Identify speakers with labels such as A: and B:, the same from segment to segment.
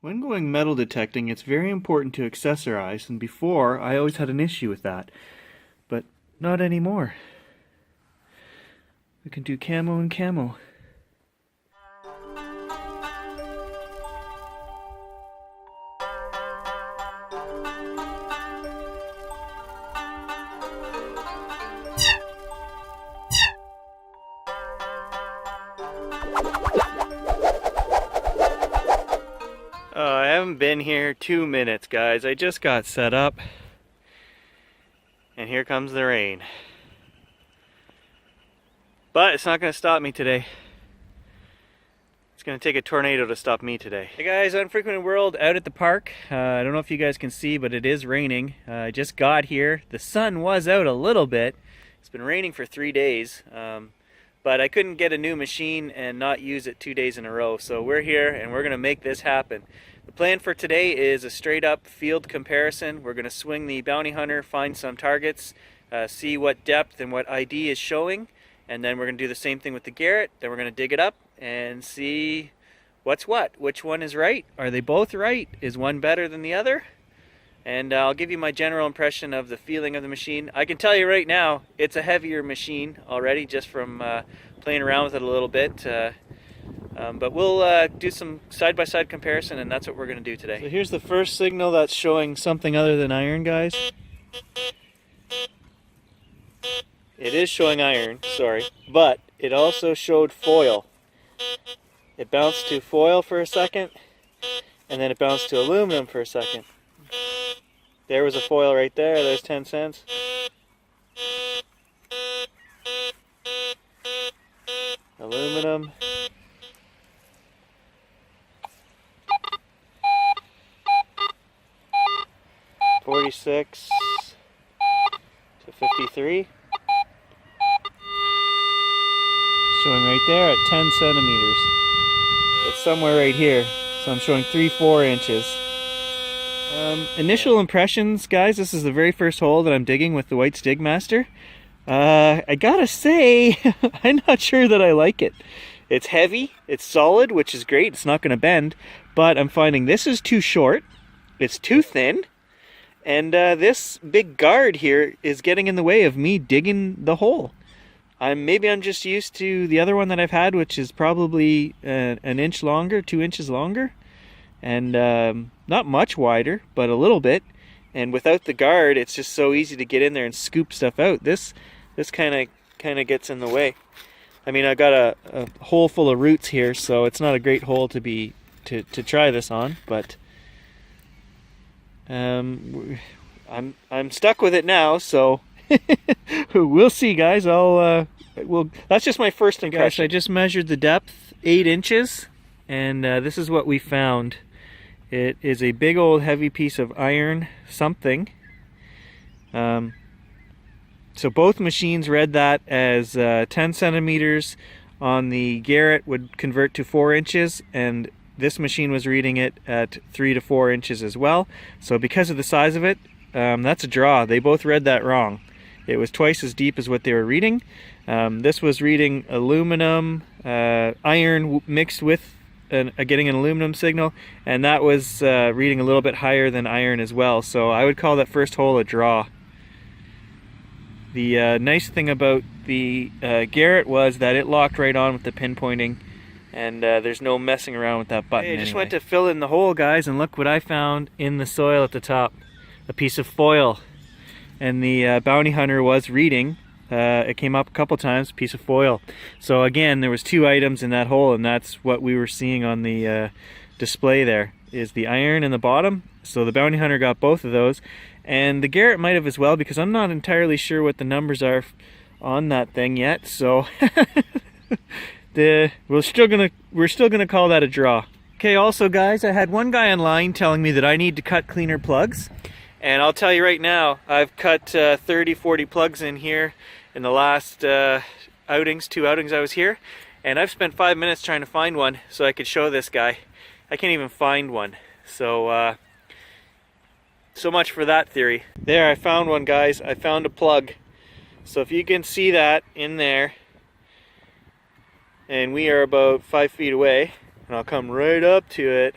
A: When going metal detecting, it's very important to accessorize, and before, I always had an issue with that. But not anymore. We can do camo and camo. I haven't been here 2 minutes, guys. I just got set up, and here comes the rain. But it's not going to stop me today. It's going to take a tornado to stop me today. Hey guys, Unfrequented World out at the park. I don't know if you guys can see, but it is raining. I just got here. The sun was out a little bit. It's been raining for 3 days. But I couldn't get a new machine and not use it 2 days in a row. So we're here and we're going to make this happen. The plan for today is a straight up field comparison. We're going to swing the bounty hunter, find some targets, see what depth and what ID is showing, and then we're going to do the same thing with the Garrett. Then we're going to dig it up and see what's what, which one is right. Are they both right? Is one better than the other? And I'll give you my general impression of the feeling of the machine. I can tell you right now, it's a heavier machine already just from playing around with it a little bit. But we'll do some side-by-side comparison, and that's what we're going to do today. So here's the first signal that's showing something other than iron, guys. It is showing iron, sorry, but it also showed foil. It bounced to foil for a second, and then it bounced to aluminum for a second. There was a foil right there, there's 10 cents. Aluminum. $46 to $53. Showing right there at 10 centimeters. It's somewhere right here, so I'm showing 3-4 inches. Initial impressions, guys, this is the very first hole that I'm digging with the White Stigmaster. I gotta say, I'm not sure that I like it. It's heavy, it's solid, which is great, it's not gonna bend, but I'm finding this is too short, it's too thin, and this big guard here is getting in the way of me digging the hole. Maybe I'm just used to the other one that I've had, which is probably an inch longer, 2 inches longer, and not much wider, but a little bit. And without the guard, it's just so easy to get in there and scoop stuff out. This kind of gets in the way. I mean, I got a hole full of roots here, so it's not a great hole to try this on. But I'm stuck with it now, so we'll see, guys. That's just my first impression. Gosh, I just measured the depth, 8 inches, and this is what we found. It is a big old heavy piece of iron something. So both machines read that as 10 centimeters on the Garrett would convert to 4 inches, and this machine was reading it at 3 to 4 inches as well. So because of the size of it, that's a draw. They both read that wrong. It was twice as deep as what they were reading. This was reading aluminum, iron mixed with getting an aluminum signal, and that was reading a little bit higher than iron as well. So I would call that first hole a draw. The nice thing about the Garrett was that it locked right on with the pinpointing, and there's no messing around with that button. Hey, I just went to fill in the hole, guys, and look what I found in the soil at the top. A piece of foil. And the bounty hunter was reading. It came up a couple times, piece of foil. So again, there was 2 items in that hole, and that's what we were seeing on the display there, is the iron in the bottom. So the bounty hunter got both of those, and the Garrett might have as well, because I'm not entirely sure what the numbers are on that thing yet. So we're still gonna call that a draw. Okay, also guys, I had one guy online telling me that I need to cut cleaner plugs. And I'll tell you right now, I've cut 30, 40 plugs in here in the last 2 outings I was here. And I've spent 5 minutes trying to find one so I could show this guy. I can't even find one. So, so much for that theory. There, I found one, guys. I found a plug. So if you can see that in there, and we are about 5 feet away, and I'll come right up to it.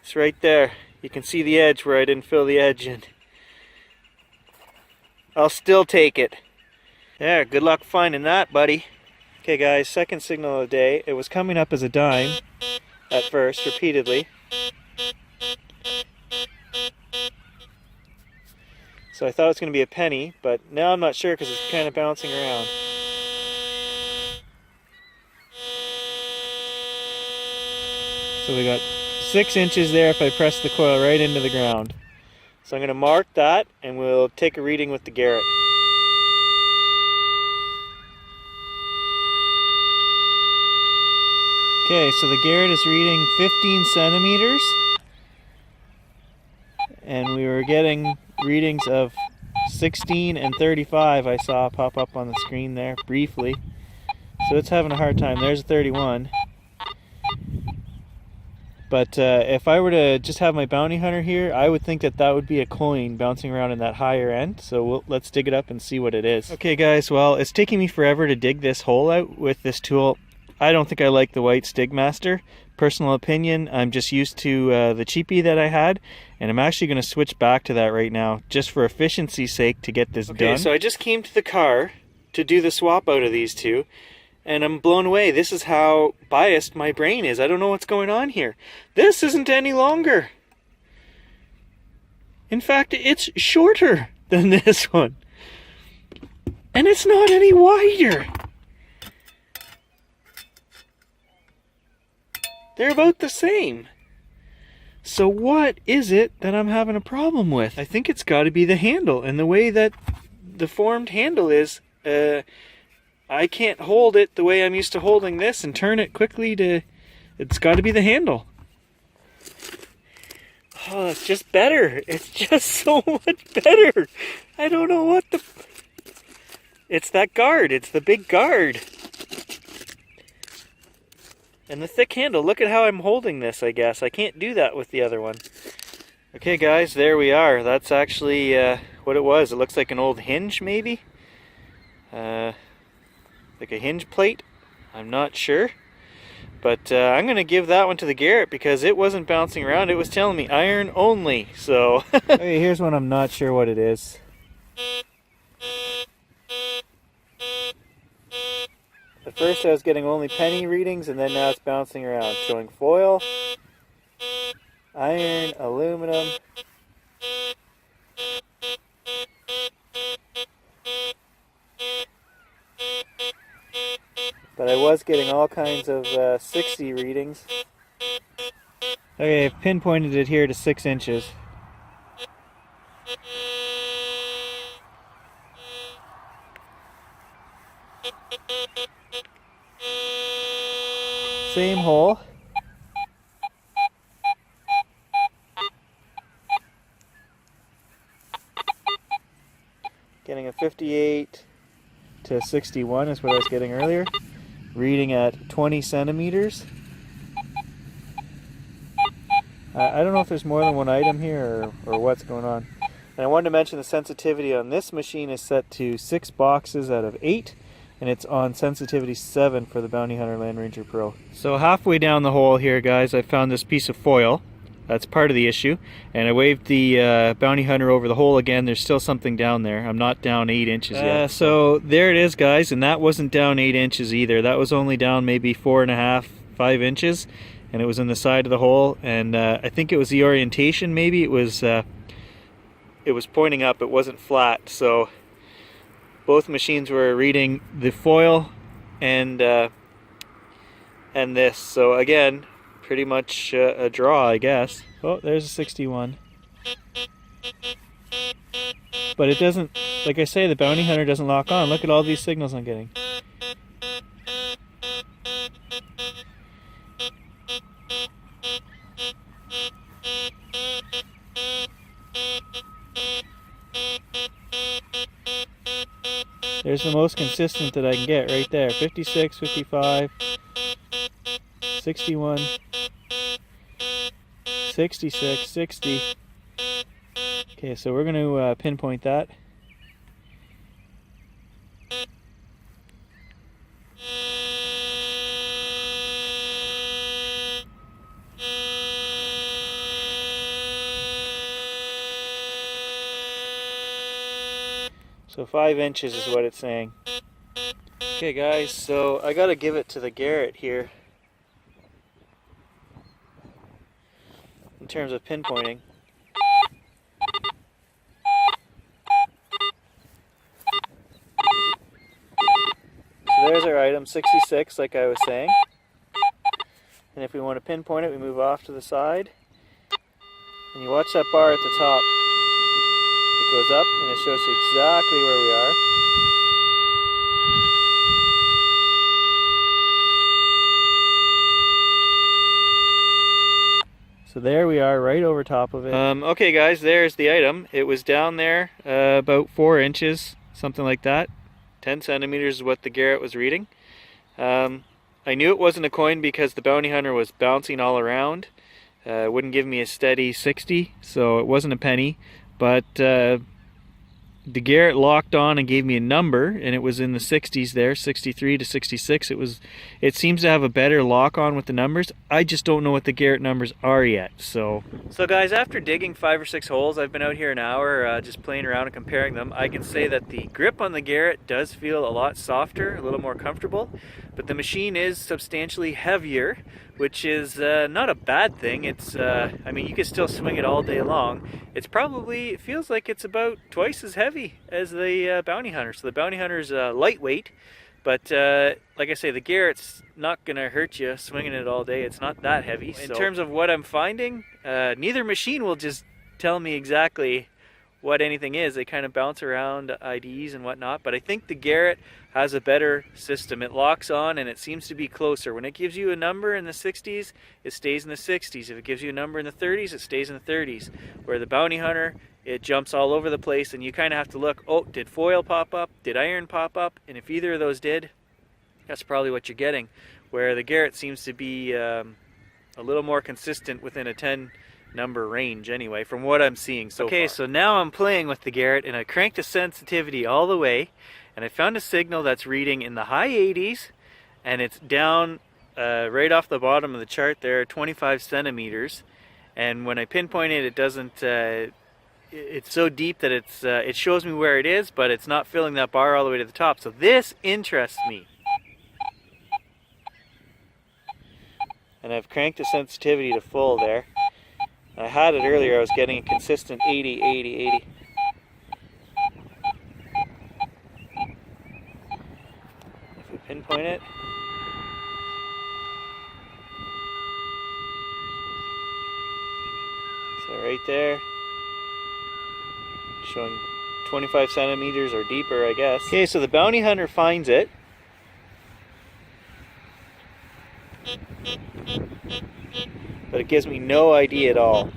A: It's right there. You can see the edge where I didn't fill the edge in. I'll still take it. Yeah, good luck finding that, buddy. Okay guys, second signal of the day. It was coming up as a dime at first, repeatedly. So I thought it was going to be a penny, but now I'm not sure because it's kind of bouncing around. So we got 6 inches there if I press the coil right into the ground. So I'm going to mark that and we'll take a reading with the Garrett. Okay, so the Garrett is reading 15 centimeters. And we were getting readings of 16 and 35 I saw pop up on the screen there briefly. So it's having a hard time. There's a 31. But if I were to just have my bounty hunter here, I would think that that would be a coin bouncing around in that higher end. So let's dig it up and see what it is. Okay guys, well, it's taking me forever to dig this hole out with this tool. I don't think I like the white Stigmaster. Personal opinion, I'm just used to the cheapie that I had, and I'm actually going to switch back to that right now, just for efficiency's sake to get this done. Okay, so I just came to the car to do the swap out of these two, and I'm blown away. This is how biased my brain is. I don't know what's going on here. This isn't any longer. In fact, it's shorter than this one. And it's not any wider. They're about the same. So what is it that I'm having a problem with? I think it's got to be the handle, and the way that the formed handle is, I can't hold it the way I'm used to holding this and turn it quickly to... It's got to be the handle. Oh, it's just better. It's just so much better. I don't know what the... It's that guard. It's the big guard. And the thick handle. Look at how I'm holding this, I guess. I can't do that with the other one. Okay, guys, there we are. That's actually what it was. It looks like an old hinge, maybe? Like a hinge plate. I'm not sure. But I'm going to give that one to the Garrett because it wasn't bouncing around. It was telling me iron only. So, okay, here's one I'm not sure what it is. At first I was getting only penny readings, and then now it's bouncing around, showing foil, iron, aluminum. But I was getting all kinds of 60 readings. Okay, I've pinpointed it here to 6 inches. Same hole. Getting a 58 to 61 is what I was getting earlier. Reading at 20 centimeters. I don't know if there's more than one item here or what's going on. And I wanted to mention the sensitivity on this machine is set to 6 boxes out of 8. And it's on sensitivity 7 for the Bounty Hunter Land Ranger Pro. So halfway down the hole here, guys, I found this piece of foil. That's part of the issue. And I waved the Bounty Hunter over the hole again. There's still something down there. I'm not down 8 inches yet. So there it is, guys. And that wasn't down 8 inches either. That was only down maybe 4.5, 5 inches. And it was in the side of the hole. And I think it was the orientation, maybe. It was pointing up. It wasn't flat. So both machines were reading the foil and this. So again, pretty much a draw, I guess. Oh, there's a 61. But it doesn't, like I say, the Bounty Hunter doesn't lock on. Look at all these signals I'm getting. There's the most consistent that I can get right there. 56, 55, 61, 66, 60. Okay, so we're going to pinpoint that. So 5 inches is what it's saying. Okay guys, so I gotta give it to the Garrett here in terms of pinpointing. So there's our item, 66, like I was saying. And if we want to pinpoint it, we move off to the side. And you watch that bar at the top. It goes up and it shows you exactly where we are. So there we are, right over top of it. Okay guys, there's the item. It was down there about 4 inches, something like that. 10 centimeters is what the Garrett was reading. I knew it wasn't a coin because the bounty hunter was bouncing all around. It wouldn't give me a steady 60, so it wasn't a penny. But the Garrett locked on and gave me a number, and it was in the 60s there, 63 to 66. It seems to have a better lock on with the numbers. I just don't know what the Garrett numbers are yet. So guys, after digging 5 or 6 holes, I've been out here an hour just playing around and comparing them. I can say that the grip on the Garrett does feel a lot softer, a little more comfortable, but the machine is substantially heavier, which is not a bad thing. It's, I mean, you can still swing it all day long. It feels like it's about twice as heavy as the bounty hunter. So the bounty hunter's lightweight, but like I say, the Garrett's not gonna hurt you swinging it all day. It's not that heavy. In terms of what I'm finding, neither machine will just tell me exactly what anything is. They kind of bounce around IDs and whatnot, but I think the Garrett has a better system. It locks on and it seems to be closer. When it gives you a number in the 60s, it stays in the 60s. If it gives you a number in the 30s, it stays in the 30s. Where the bounty hunter, it jumps all over the place and you kind of have to look, oh, did foil pop up? Did iron pop up? And if either of those did, that's probably what you're getting. Where the Garrett seems to be a little more consistent within a 10 number range anyway, from what I'm seeing so far. Okay, so now I'm playing with the Garrett and I cranked the sensitivity all the way and I found a signal that's reading in the high 80s and it's down right off the bottom of the chart there, 25 centimeters. And when I pinpoint it, it doesn't, it's so deep that it shows me where it is, but it's not filling that bar all the way to the top. So this interests me. And I've cranked the sensitivity to full there. I had it earlier, I was getting a consistent 80, 80, 80. If we pinpoint it, so right there, showing 25 centimeters or deeper, I guess. Okay, so the bounty hunter finds it. But it gives me no idea at all.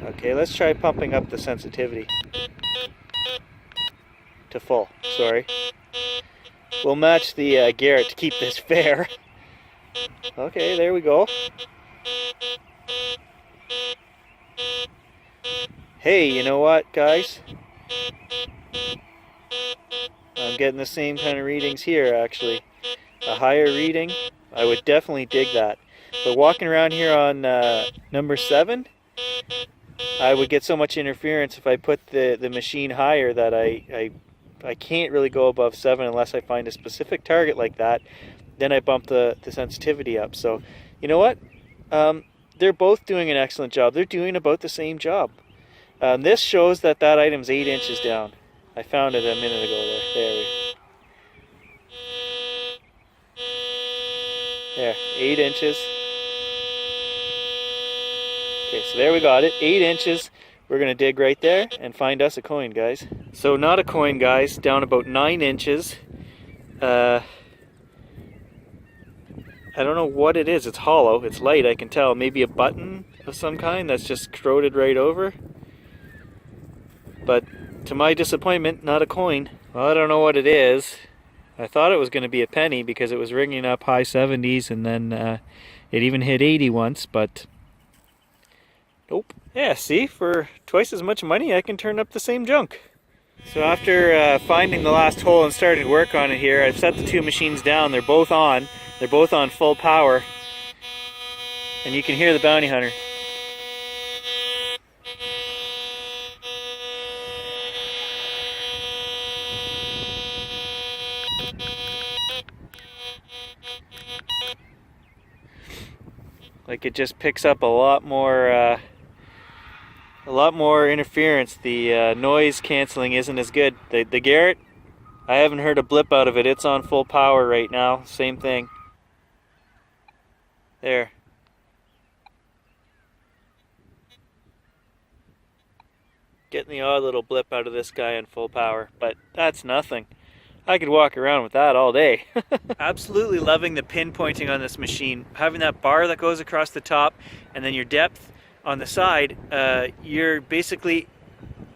A: Okay, let's try pumping up the sensitivity to full. Sorry. We'll match the Garrett to keep this fair. Okay, there we go. Hey, you know what, guys? I'm getting the same kind of readings here, actually. A higher reading, I would definitely dig that. But walking around here on number 7, I would get so much interference if I put the machine higher that I can't really go above 7 unless I find a specific target like that. Then I bump the sensitivity up. So, you know what? They're both doing an excellent job. They're doing about the same job. This shows that item's 8 inches down. I found it a minute ago there. There, 8 inches. Okay, so there we got it, 8 inches. We're gonna dig right there and find us a coin, guys. So not a coin, guys, down about 9 inches. I don't know what it is, it's hollow, it's light, I can tell. Maybe a button of some kind that's just corroded right over. But to my disappointment, not a coin. Well, I don't know what it is. I thought it was going to be a penny because it was ringing up high 70s and then it even hit 80 once, but nope. Yeah, see, for twice as much money I can turn up the same junk. So after finding the last hole and starting work on it here, I've set the two machines down. They're both on full power. And you can hear the bounty hunter. Like it just picks up a lot more interference. The noise canceling isn't as good. The Garrett, I haven't heard a blip out of it. It's on full power right now. Same thing. There. Getting the odd little blip out of this guy on full power, but that's nothing. I could walk around with that all day. Absolutely loving the pinpointing on this machine. Having that bar that goes across the top and then your depth on the side, you're basically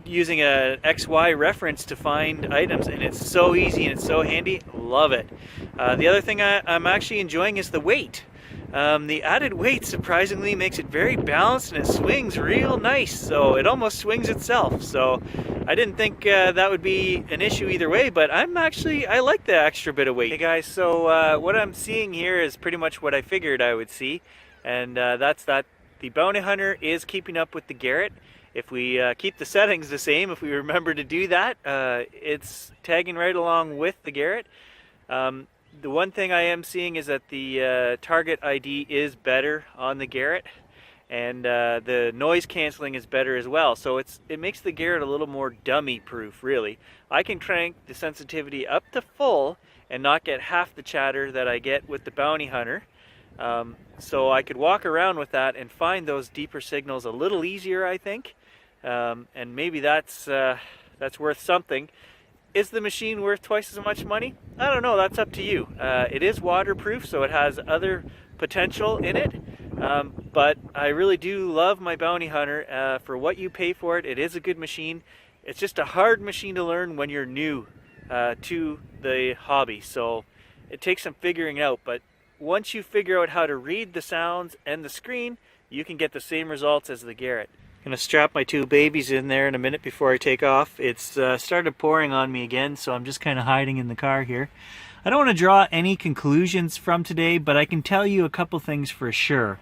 A: using a XY reference to find items, and it's so easy and it's so handy. Love it. The other thing I'm actually enjoying is the weight. The added weight surprisingly makes it very balanced and it swings real nice, so it almost swings itself. So I didn't think that would be an issue either way, but I like the extra bit of weight. Hey guys, so what I'm seeing here is pretty much what I figured I would see, and that's that the Bounty Hunter is keeping up with the Garrett. If we keep the settings the same, if we remember to do that, it's tagging right along with the Garrett. The one thing I am seeing is that the target ID is better on the Garrett, and the noise canceling is better as well. So it makes the Garrett a little more dummy proof, really. I can crank the sensitivity up to full and not get half the chatter that I get with the Bounty Hunter. So I could walk around with that and find those deeper signals a little easier, I think. And maybe that's worth something. Is the machine worth twice as much money? I don't know, that's up to you. It is waterproof, so it has other potential in it. But I really do love my Bounty Hunter. For what you pay for it, it is a good machine. It's just a hard machine to learn when you're new to the hobby. So it takes some figuring out, but once you figure out how to read the sounds and the screen, you can get the same results as the Garrett. I'm going to strap my two babies in there in a minute before I take off. It's started pouring on me again, so I'm just kind of hiding in the car here. I don't want to draw any conclusions from today, but I can tell you a couple things for sure.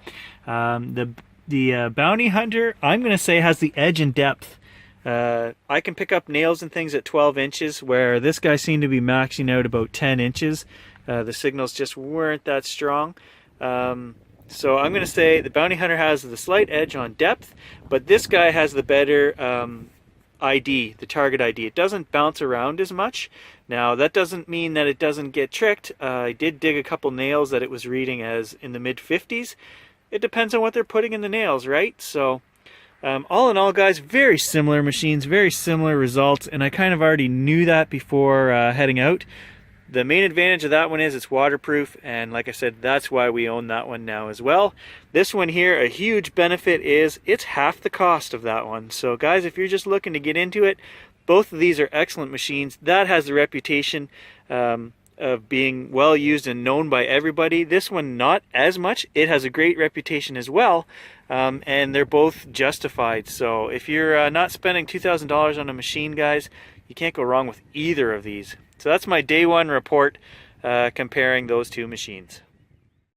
A: The Bounty Hunter, I'm going to say, has the edge in depth. I can pick up nails and things at 12 inches, where this guy seemed to be maxing out about 10 inches. The signals just weren't that strong. So I'm going to say the Bounty Hunter has the slight edge on depth, but this guy has the better ID, the target ID. It doesn't bounce around as much. Now that doesn't mean that it doesn't get tricked. I did dig a couple nails that it was reading as in the mid-50s. It depends on what they're putting in the nails, right? So all in all, guys, very similar machines, very similar results, and I kind of already knew that before heading out. The main advantage of that one is it's waterproof, and like I said, that's why we own that one now as well. This one here, a huge benefit is it's half the cost of that one. So guys, if you're just looking to get into it, both of these are excellent machines. That has the reputation of being well used and known by everybody. This one not as much. It has a great reputation as well, and they're both justified. So if you're not spending $2,000 on a machine, guys, you can't go wrong with either of these. So that's my day one report comparing those two machines.